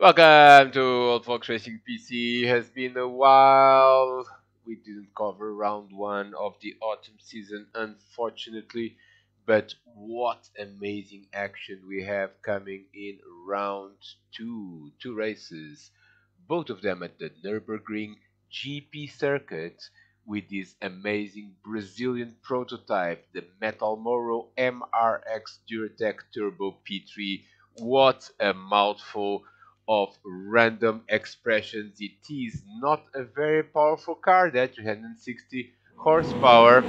Welcome to Old Folks Racing PC. Has been a while. We didn't cover round one of the autumn season, unfortunately. But what amazing action we have coming in round two. Two races, both of them at the Nurburgring GP circuit with this amazing Brazilian prototype, the MetalMoro MRX Duratec Turbo P3. What a mouthful of random expressions. It is not a very powerful car, that 360 horsepower,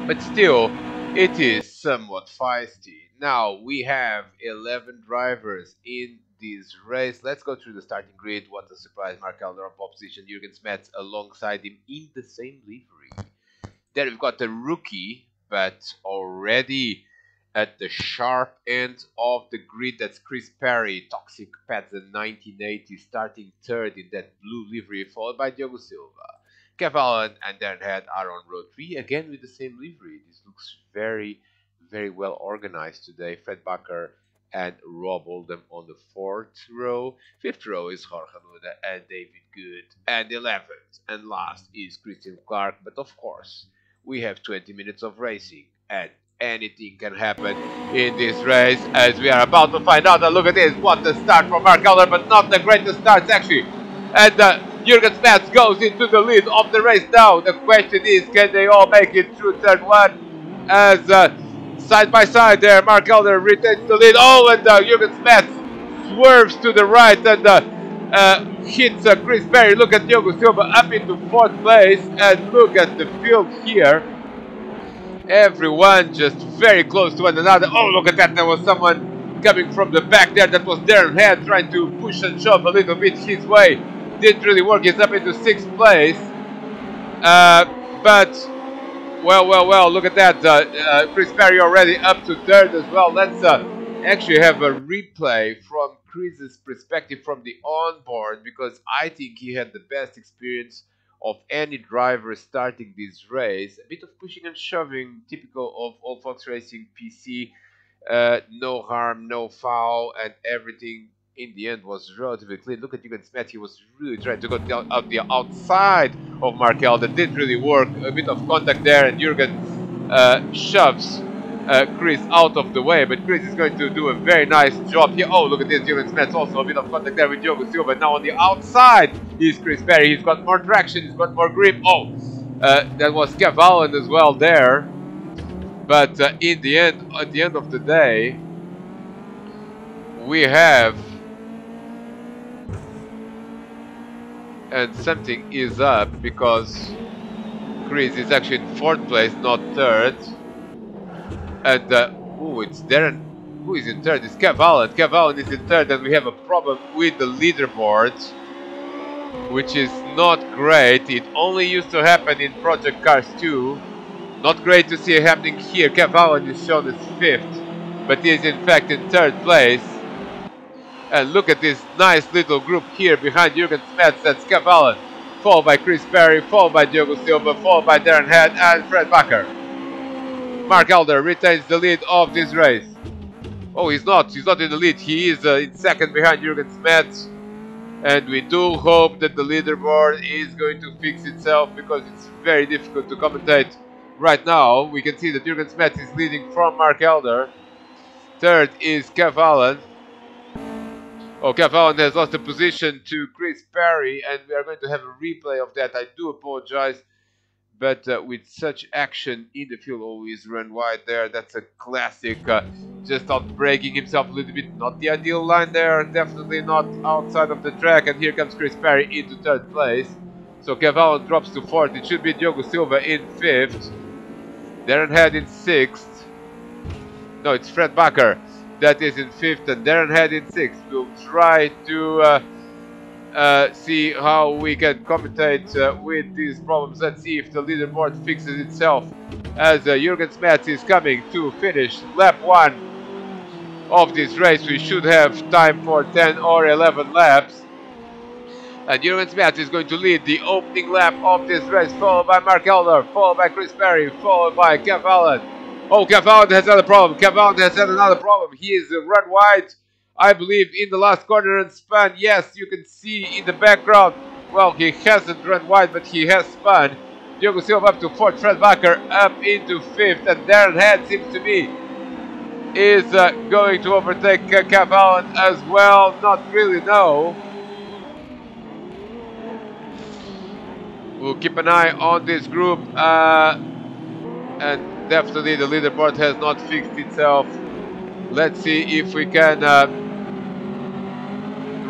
but still it is somewhat feisty. Now we have 11 drivers in this race. Let's go through the starting grid. What a surprise. Mark Elder on pole position, Jürgen Smets alongside him in the same livery. Then we've got the rookie, but already at the sharp end of the grid, that's Chris Perry, Toxic Pets in 1980, starting third in that blue livery, followed by Diogo Silva. Kev Allen, and then had Aaron row 3, again with the same livery. This looks very, very well organized today. Fred Bakker and Rob Oldham on the 4th row. 5th row is Jorge Nuda and David Good. And 11th and last is Christian Clark. But of course, we have 20 minutes of racing, and anything can happen in this race, as we are about to find out. And look at this, what a start from Mark Elder, but not the greatest starts actually. And Jürgen Smets goes into the lead of the race now. The question is, can they all make it through turn one? As side by side there, Mark Elder retains the lead. Oh, and Jürgen Smets swerves to the right and hits Chris Perry. Look at Diogo Silva up into 4th place, and look at the field here. Everyone just very close to one another. Oh, look at that, there was someone coming from the back there. That was Darren Head trying to push and shove a little bit his way. Didn't really work. He's up into 6th place. But, well, look at that. Chris Perry already up to 3rd as well. Let's actually have a replay from Chris's perspective from the onboard, because I think he had the best experience of any driver starting this race. A bit of pushing and shoving, typical of Old Fox Racing PC. No harm, no foul, and everything in the end was relatively clean. Look at Jürgen Smets, he was really trying to go down out the outside of Mark Elder. That didn't really work. A bit of contact there, and Jürgen shoves Chris out of the way, but Chris is going to do a very nice job here. Oh, look at this, Jürgen Smets, also a bit of contact there with Diogo Silva. Now on the outside is Chris Perry. He's got more traction, he's got more grip. Oh, that was Kev Allen as well there. But in the end, at the end of the day, we have, and something is up, because Chris is actually in 4th place, not 3rd. And, it's Darren. Who is in 3rd? It's Kev Allen. Kev Allen is in 3rd, and we have a problem with the leaderboard, which is not great. It only used to happen in Project Cars 2. Not great to see it happening here. Kev Allen is shown as 5th, but he is in fact in 3rd place. And look at this nice little group here behind Jürgen Smets. That's Kev Allen, followed by Chris Perry, followed by Diogo Silva, followed by Darren Head and Fred Bakker. Mark Elder retains the lead of this race. Oh, he's not in the lead. He is in 2nd behind Jürgen Smets. And we do hope that the leaderboard is going to fix itself, because it's very difficult to commentate right now. We can see that Jürgen Smets is leading from Mark Elder. 3rd is Kev Allen. Oh, Kev Allen has lost the position to Chris Perry, and we are going to have a replay of that. I do apologize. But with such action in the field, always run wide there. That's a classic, just outbraking himself a little bit. Not the ideal line there, definitely not outside of the track. And here comes Chris Perry into 3rd place. So Kev Allen drops to 4th. It should be Diogo Silva in 5th. Darren Head in 6th. No, it's Fred Bakker that is in 5th, and Darren Head in 6th. We'll try to see how we can commentate with these problems. Let's see if the leaderboard fixes itself, as Jürgen Smets is coming to finish lap 1 of this race. We should have time for 10 or 11 laps, and Jürgen Smets is going to lead the opening lap of this race, followed by Mark Elder, followed by Chris Perry, followed by Kev Allen. Oh, Kev Allen has another problem. Kev Allen has had another problem. He is run wide I believe, in the last corner and spun. Yes, you can see in the background. Well, he hasn't run wide, but he has spun. Diogo Silva up to 4th, Fred Bakker up into 5th, and Darren Head seems to me is going to overtake Cav Allen as well. Not really, no. We'll keep an eye on this group, and definitely the leaderboard has not fixed itself. Let's see if we can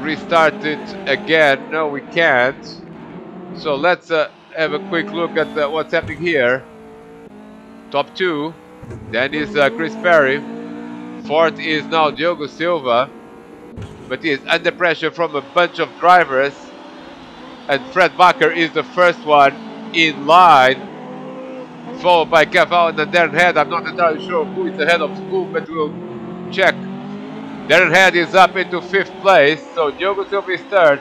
restart it again. No, we can't. So let's have a quick look at what's happening here. Top 2, then is Chris Perry. 4th is now Diogo Silva, but he is under pressure from a bunch of drivers. And Fred Bakker is the first one in line, followed by Cav Allen and Darren Head. I'm not entirely sure who is ahead of who, but we'll check. Darren Head is up into 5th place, so Diogo Silva is 3rd,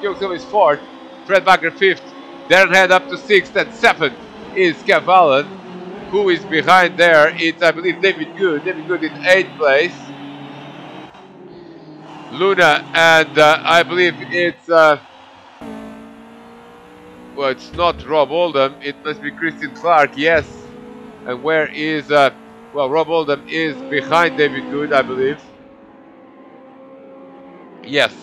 Diogo Silva is 4th, Fred Bakker 5th, Darren Head up to 6th, and 7th is Cav Allen. Who is behind there? It's, I believe, David Good. David Good in 8th place. Luna, and I believe it's well, it's not Rob Oldham, it must be Christian Clark, yes. And where is, well, Rob Oldham is behind David Good, I believe. Yes.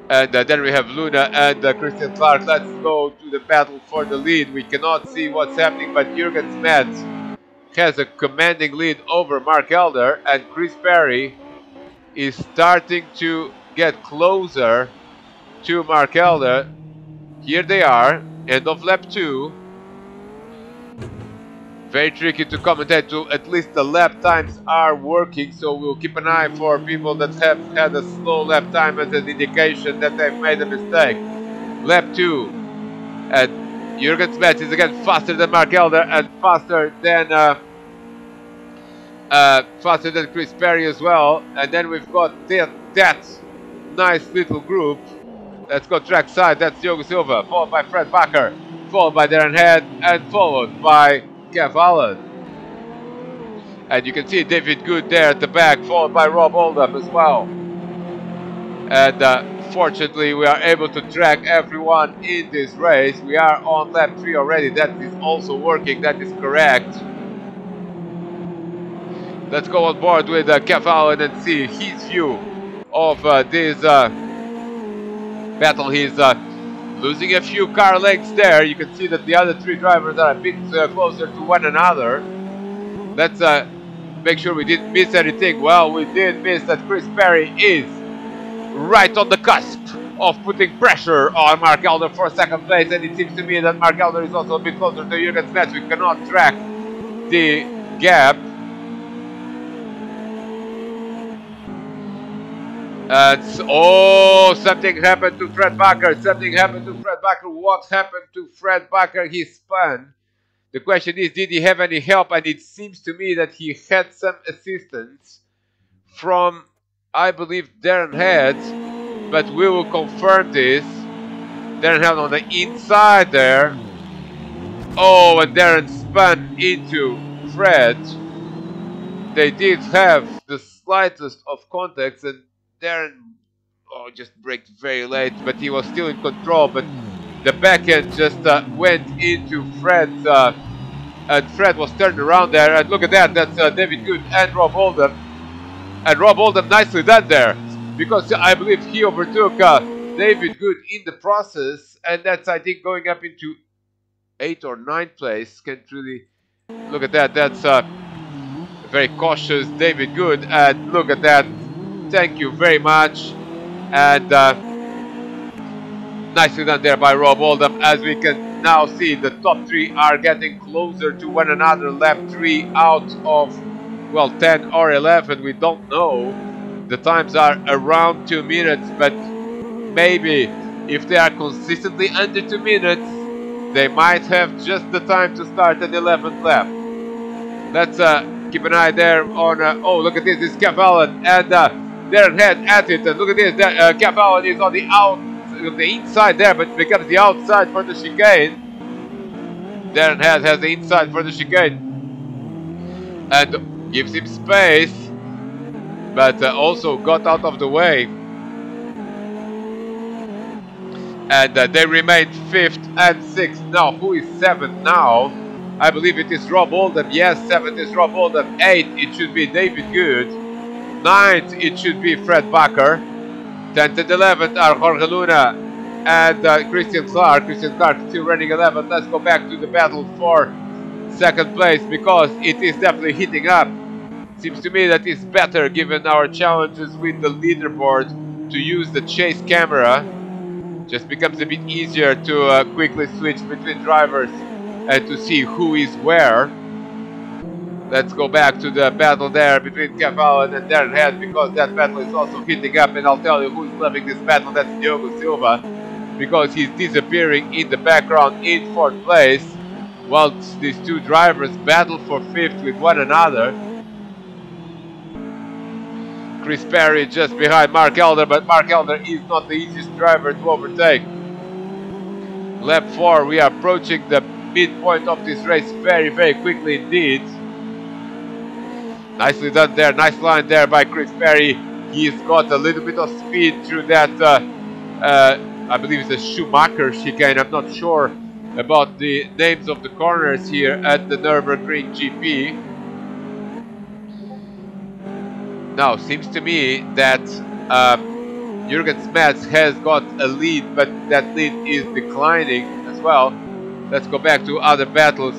And then we have Luna and Christian Clark. Let's go to the battle for the lead. We cannot see what's happening, but Jürgen Smets has a commanding lead over Mark Elder, and Chris Perry is starting to get closer to Mark Elder. Here they are, end of lap 2. Very tricky to commentate, to at least the lap times are working, so we'll keep an eye for people that have had a slow lap time as an indication that they've made a mistake. Lap 2, and Jürgen Smets is again faster than Mark Elder and faster than Chris Perry as well. And then we've got that nice little group. Let's go track side. That's Diogo Silva, followed by Fred Bakker, followed by Darren Head, and followed by Cav Allen. And you can see David Good there at the back, followed by Rob Oldham as well. And fortunately, we are able to track everyone in this race. We are on lap 3 already. That is also working. That is correct. Let's go on board with Cav Allen and see his view of this battle. He's losing a few car lengths there. You can see that the other 3 drivers are a bit closer to one another. Let's make sure we didn't miss anything. Well, we did miss that Chris Perry is right on the cusp of putting pressure on Mark Elder for 2nd place, and it seems to me that Mark Elder is also a bit closer to Jürgen Smets. We cannot track the gap. Oh, something happened to Fred Bakker. Something happened to Fred Bakker. What happened to Fred Bakker? He spun. The question is, did he have any help? And it seems to me that he had some assistance from, I believe, Darren Head. But we will confirm this. Darren Head on the inside there. Oh, and Darren spun into Fred. They did have the slightest of contacts, and Darren just braked very late, but he was still in control. But the back end just went into Fred's, and Fred was turned around there. And look at that, that's David Good and Rob Oldham. And Rob Oldham, nicely done there, because I believe he overtook David Good in the process, and that's, I think, going up into 8th or 9th place. Can't really look at that. That's very cautious David Good, and look at that. Thank you very much. And nicely done there by Rob Oldham. As we can now see, the top 3 are getting closer to one another. Lap 3 out of, well, 10 or 11, we don't know. The times are around 2 minutes, but maybe if they are consistently under 2 minutes, they might have just the time to start an 11th lap. Let's keep an eye there on, oh, look at this, it's Cav Allen and Darren Head at it, and look at this, Cav Allen is on the inside there, but becomes the outside for the chicane. Darren Head has the inside for the chicane and gives him space. but also got out of the way. And they remain 5th and 6th. Now, who is 7th now? I believe it is Rob Oldham. Yes, 7th is Rob Oldham. 8th, it should be David Good. 9th, it should be Fred Bakker. 10th and 11th are Jorge Luna and Christian Clark. Christian Clark still running 11th. Let's go back to the battle for 2nd place because it is definitely heating up. Seems to me that it's better, given our challenges with the leaderboard, to use the chase camera. Just becomes a bit easier to quickly switch between drivers and to see who is where. Let's go back to the battle there between Kev Allen and Darren Head, because that battle is also heating up, and I'll tell you who's loving this battle. That's Diogo Silva, because he's disappearing in the background in 4th place, whilst these two drivers battle for 5th with one another. Chris Perry just behind Mark Elder, but Mark Elder is not the easiest driver to overtake. Lap 4, we are approaching the midpoint of this race very, very quickly indeed. Nicely done there, nice line there by Chris Perry. He's got a little bit of speed through that, I believe it's a Schumacher chicane. I'm not sure about the names of the corners here at the Nurburgring GP. Now, seems to me that Jürgen Smets has got a lead, but that lead is declining as well. Let's go back to other battles.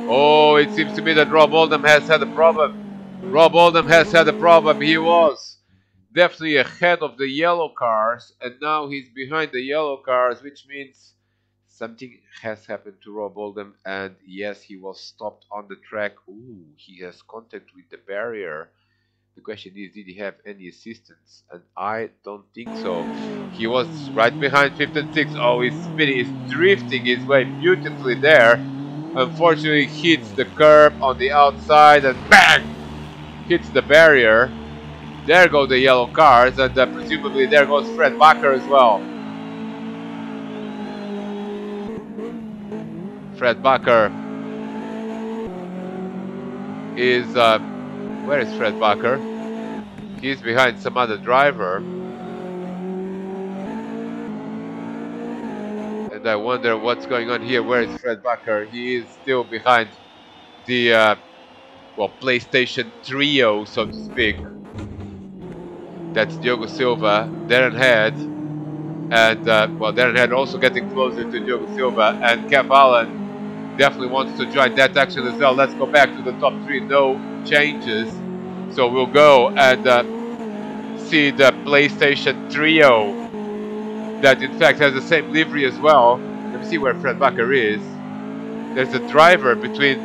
Oh, it seems to me that Rob Oldham has had a problem. Rob Oldham has had a problem. He was definitely ahead of the yellow cars, and now he's behind the yellow cars, which means something has happened to Rob Oldham. And yes, he was stopped on the track. Ooh, he has contact with the barrier. The question is, did he have any assistance? And I don't think so. He was right behind 5th and 6th. Oh, he's spinning, he's drifting his way beautifully there. Unfortunately, hits the curb on the outside and bang! Hits the barrier. There go the yellow cars, and presumably there goes Fred Bakker as well. Fred Bakker is... where is Fred Bakker? He's behind some other driver. And I wonder what's going on here. Where is Fred Bakker? He is still behind the, well, PlayStation trio, so to speak. That's Diogo Silva, Darren Head, and, well, Darren Head also getting closer to Diogo Silva, and Kev Allen definitely wants to join that action as well. Let's go back to the top 3, no changes. So we'll go and see the PlayStation trio that in fact has the same livery as well. Let me see where Fred Bakker is. There's a driver between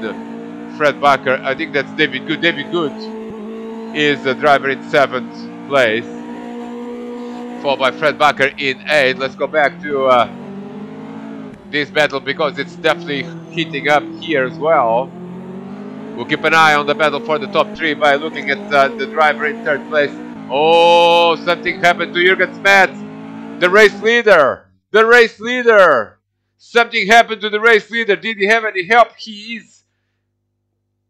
Fred Bakker. I think that's David Good. David Good is the driver in 7th place, followed by Fred Bakker in 8th. Let's go back to this battle because it's definitely heating up here as well. We'll keep an eye on the battle for the top 3 by looking at the driver in 3rd place. Oh, something happened to Jürgen Smets, the race leader. The race leader. Something happened to the race leader. Did he have any help? He is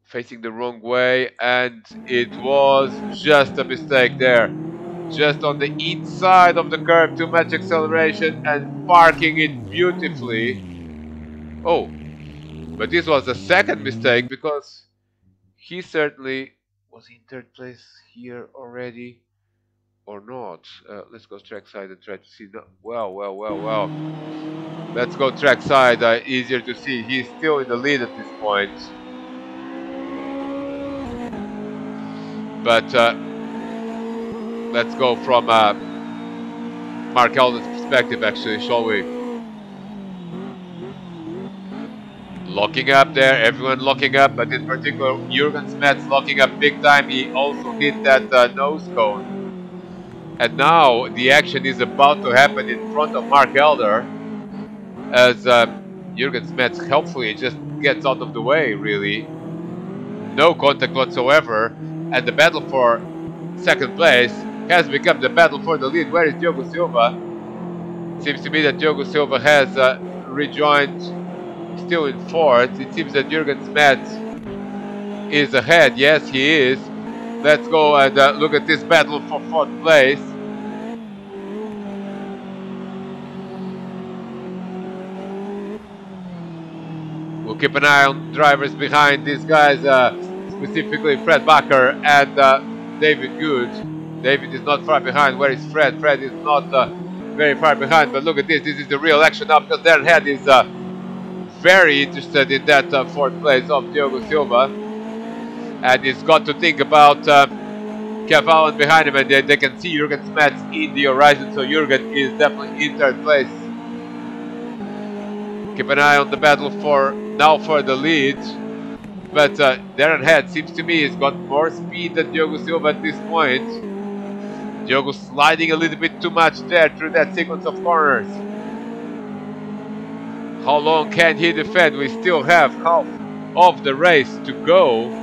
facing the wrong way, and it was just a mistake there. Just on the inside of the curve, too much acceleration and parking it beautifully. Oh, but this was a 2nd mistake because he certainly was in 3rd place here already, or not. Let's go trackside and try to see. No, well. Let's go trackside. Easier to see. He's still in the lead at this point. But let's go from Mark Alden's perspective, actually, shall we? Locking up there, everyone locking up, but in particular Jürgen Smets locking up big time. He also hit that nose cone. And now the action is about to happen in front of Mark Elder, as Jürgen Smets helpfully just gets out of the way, really. No contact whatsoever, and the battle for 2nd place has become the battle for the lead. Where is Diogo Silva? Seems to me that Diogo Silva has rejoined, still in 4th. It seems that Jürgen Smets is ahead. Yes, he is. Let's go and look at this battle for 4th place. We'll keep an eye on drivers behind these guys, specifically Fred Bakker and David Good. David is not far behind. Where is Fred? Fred is not very far behind, but look at this. This is the real action now because Darren Head is very interested in that 4th place of Diogo Silva. And he's got to think about Kev Allen behind him, and they can see Jurgen Smets in the horizon, so Jurgen is definitely in 3rd place. Keep an eye on the battle for the lead. But Darren Head seems to me has got more speed than Diogo Silva at this point. Diogo sliding a little bit too much there through that sequence of corners. How long can he defend? We still have half of the race to go.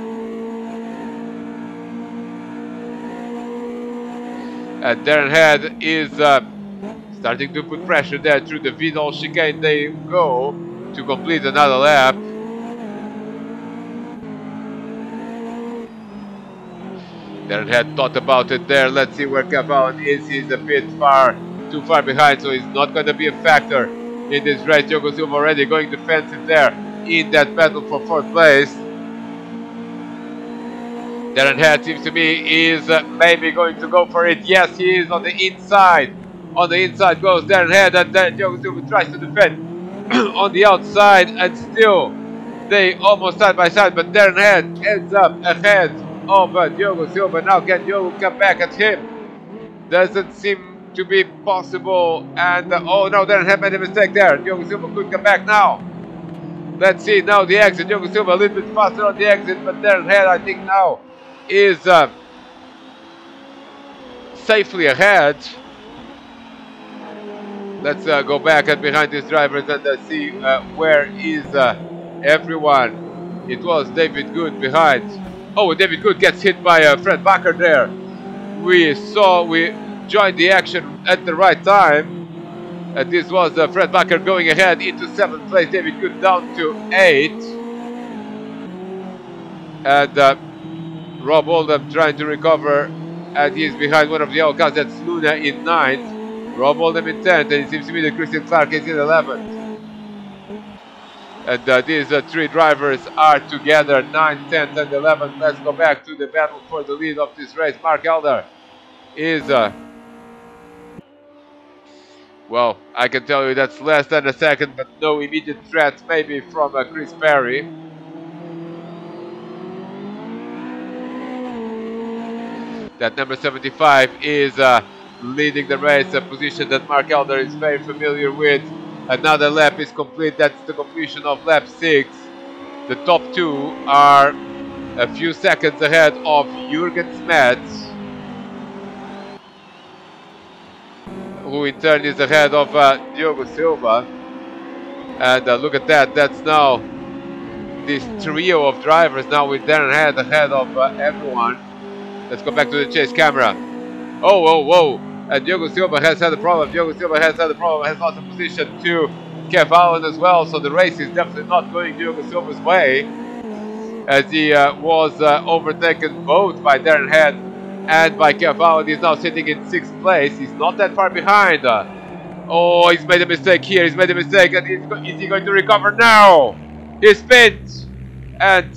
And Darren Head is starting to put pressure there through the Vidal chicane. They go to complete another lap. Darren Head thought about it there. Let's see where Kev Allen is. He's a bit too far behind, so he's not going to be a factor in this race. Diogo Silva already going defensive there in that battle for 4th place. Darren Head seems to me is maybe going to go for it. Yes, he is on the inside. On the inside goes Darren Head, and then Diogo Silva tries to defend on the outside, and still they almost side by side, but Darren Head ends up ahead of Diogo Silva. Now can Diogo come back at him? Doesn't seem to be possible, and oh no, Darren Head made a mistake there. Diogo Silva could come back now. Let's see now the exit. Diogo Silva a little bit faster on the exit, but Darren Head I think now is safely ahead. Let's go back and behind these drivers and see where is everyone. It was David Good behind. Oh, David Good gets hit by Fred Bakker there. We joined the action at the right time. This was Fred Bakker going ahead into 7th place. David Good down to 8th. And Rob Oldham trying to recover, and he's behind one of the old cars. That's Luna in 9th. Rob Oldham in 10th, and it seems to me that Christian Clark is in 11th. And these 3 drivers are together, 9th, 10th, and 11th. Let's go back to the battle for the lead of this race. Mark Elder is, well, I can tell you that's less than a second, but no immediate threat, maybe from Chris Perry. That number 75 is leading the race, a position that Mark Elder is very familiar with. Another lap is complete. That's the completion of lap 6. The top 2 are a few seconds ahead of Jurgen Smets, who in turn is ahead of Diogo Silva. And look at that. That's now this trio of drivers now with Darren Head ahead of everyone. Let's go back to the chase camera. Oh. And Diogo Silva has had a problem. Has lost a position to Kev Allen as well. So the race is definitely not going Diogo Silva's way, as he was overtaken both by Darren Head and by Kev Allen. He's now sitting in 6th place. He's not that far behind. Oh, he's made a mistake here. And is he going to recover now? He spins and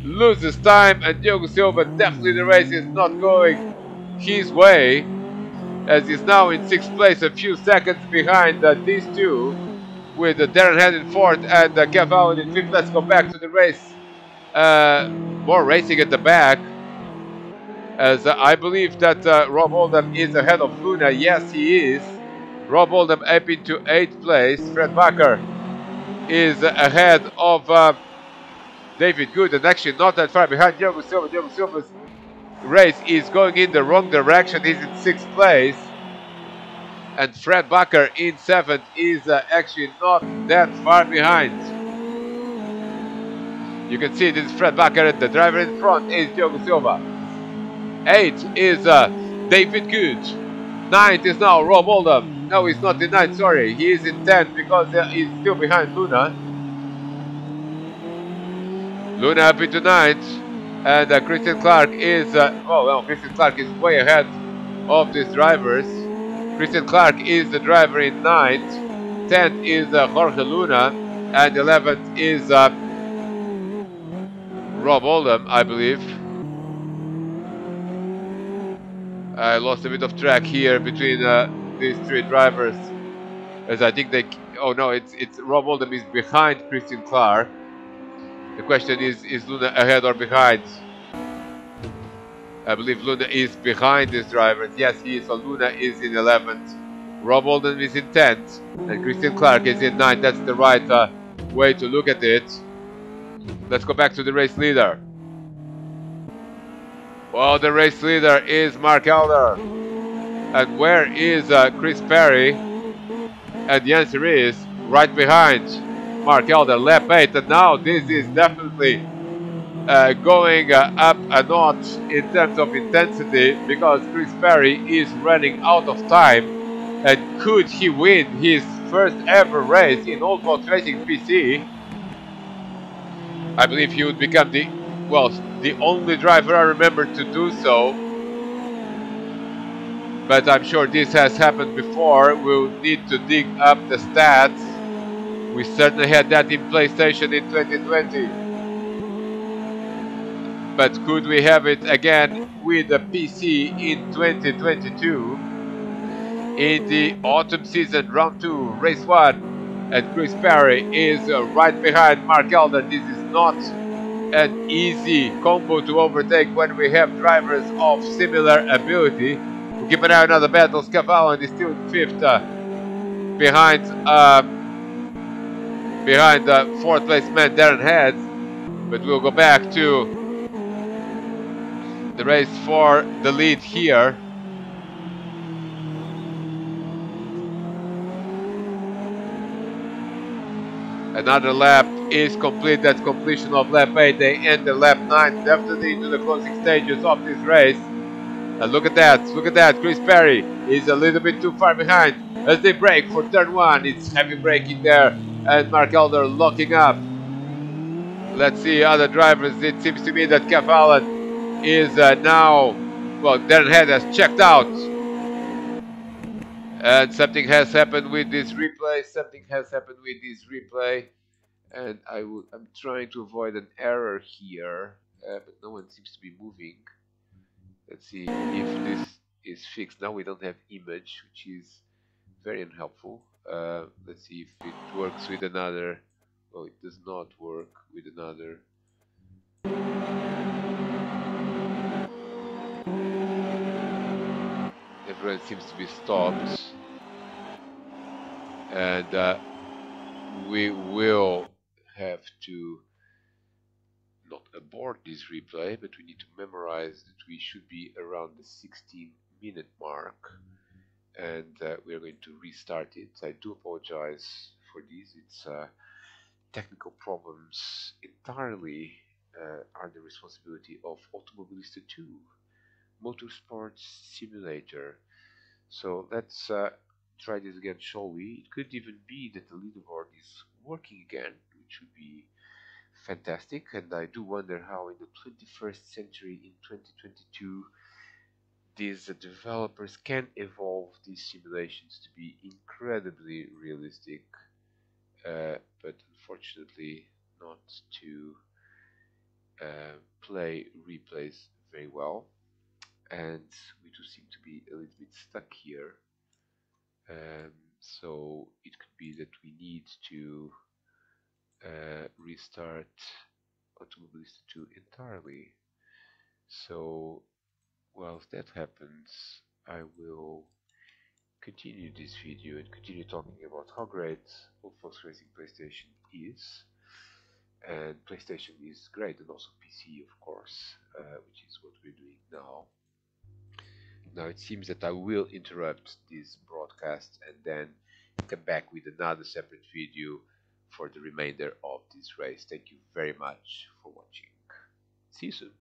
loses time, and Diogo Silva, definitely the race is not going his way, as he's now in 6th place, a few seconds behind these 2, with Darren Head in 4th and Kev Allen in 5th. Let's go back to the race. More racing at the back, as I believe that Rob Oldham is ahead of Luna. Yes, he is. Rob Oldham up into 8th place. Fred Bakker is ahead of David Good, and actually not that far behind Diogo Silva. Diogo Silva's race is going in the wrong direction. He's in 6th place. And Fred Bakker in 7th is actually not that far behind. You can see this is Fred Bakker, and the driver in front is Diogo Silva. 8th is David Good. 9th is now Rob Oldham. No, he's not in 9th, sorry. He is in 10th because he's still behind Luna. Luna up into 9th. And Christian Clark is, oh well, Christian Clark is way ahead of these drivers. Christian Clark is the driver in 9th, 10th is Jorge Luna, and 11th is Rob Oldham, I believe. I lost a bit of track here between these three drivers, as I think they. Oh no, it's Rob Oldham is behind Christian Clark. The question is Luna ahead or behind? I believe Luna is behind these drivers. Yes, he is. So Luna is in 11th. Rob Oldham is in 10th. And Christian Clark is in 9th. That's the right way to look at it. Let's go back to the race leader. Well, the race leader is Mark Elder. And where is Chris Perry? And the answer is right behind Mark Elder, lap 8. And now this is definitely going up a notch in terms of intensity because Chris Perry is running out of time. And could he win his first ever race in Old Box Racing PC? I believe he would become the only driver I remember to do so. But I'm sure this has happened before. We'll need to dig up the stats. We certainly had that in PlayStation in 2020. But could we have it again with the PC in 2022? In the autumn season, round 2, race 1, and Chris Perry is right behind Mark Elder. This is not an easy combo to overtake when we have drivers of similar ability. We'll keep an eye on other battles. Cavallo is still in 5th, behind the 4th place man Darren Heads. But we'll go back to the race for the lead here. Another lap is complete. That's completion of lap 8. They enter lap 9, definitely into the closing stages of this race. And look at that, look at that. Chris Perry is a little bit too far behind as they brake for turn 1. It's heavy braking there, and Mark Elder locking up. Let's see other drivers. It seems to me that Kev Allen is now, well, Darren Head has checked out. And something has happened with this replay. Something has happened with this replay. And I'm trying to avoid an error here, but no one seems to be moving. Let's see if this is fixed. Now we don't have image, which is very unhelpful. Let's see if it works with another. Oh, it does not work with another. Everyone seems to be stopped. And we will have to not abort this replay, but we need to memorize that we should be around the 16-minute mark. And we're going to restart it. I do apologize for this. It's technical problems entirely are the responsibility of Automobilista 2, Motorsports Simulator. So let's try this again, shall we? It could even be that the leaderboard is working again, which would be fantastic. And I do wonder how in the 21st century, in 2022, these developers can evolve these simulations to be incredibly realistic, but unfortunately not to play replays very well. And we do seem to be a little bit stuck here. So it could be that we need to restart Automobilista 2 entirely. So whilst that happens, I will continue this video and continue talking about how great Old Fox Racing PlayStation is. And PlayStation is great, and also PC, of course, which is what we're doing now. Now it seems that I will interrupt this broadcast and then come back with another separate video for the remainder of this race. Thank you very much for watching. See you soon.